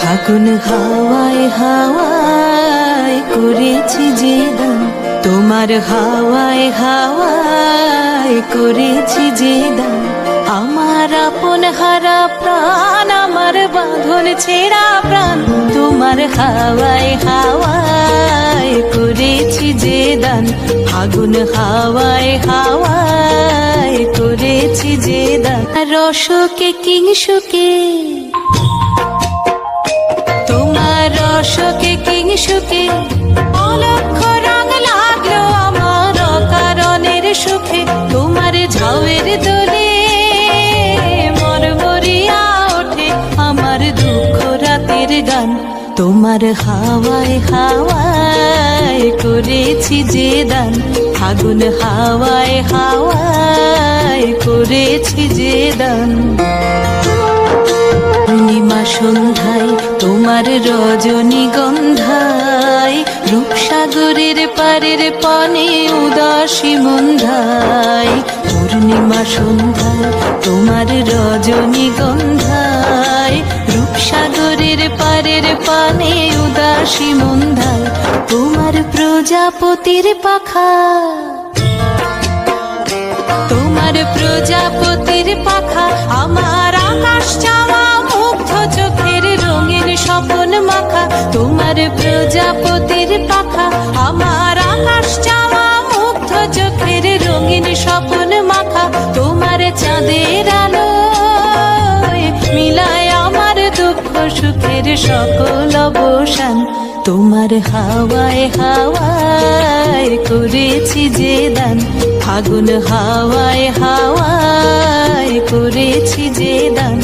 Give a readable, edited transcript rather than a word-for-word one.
ফাগুন হাওয়ায় হাওয়ায় করেছি যে দান, তোমার হাওয়ায় হাওয়ায় করেছি যে দান। আমার আপন হারা প্রাণ, আমার বাঁধন ছেঁড়া প্রাণ, তোমার হাওয়ায় হাওয়ায় করেছি যে দান। ফাগুন হাওয়ায় হাওয়ায় করেছি যে দান। রসকে কিংসুকে তোমার রসকে কিংসুকে অলক্ষ রং লাগলো আমার অকারণের সুখে। তোমার ঝাউয়ের দোলে মরমরিয়া ওঠে আমার দুঃখ রাতের গান। তোমার হাওয়ায় হাওয়ায় করেছি যে দান, ফাগুন হাওয়ায় হাওয়ায় করেছি যে দান। পূর্ণিমা সন্ধ্যায় তোমার রজনীগন্ধায়, রূপসাগরের পারের পানে উদাসী মন্ধায়। পূর্ণিমা সন্ধ্যায় তোমার রজনীগন্ধায়, রূপসাগরের পারের পানে উদাসী মন্ধায়। তোমার প্রজাপতির পাখা, তোমার প্রজাপতির পাখা আমার আকাশ চাওয়া মুগ্ধ চোখের রঙের স্বপন মাখা। তোমার প্রজাপতির পাখা আমার আকাশ চাওয়া মুগ্ধ চোখের রঙিন স্বপন মাখা। তোমার চাঁদের আলো মিলায় আমার দুঃখ সুখের সকল অবসান। তোমার হাওয়ায় হাওয়ায় করেছি যে দান, ফাগুন হাওয়ায় হাওয়ায় করেছি যে দান।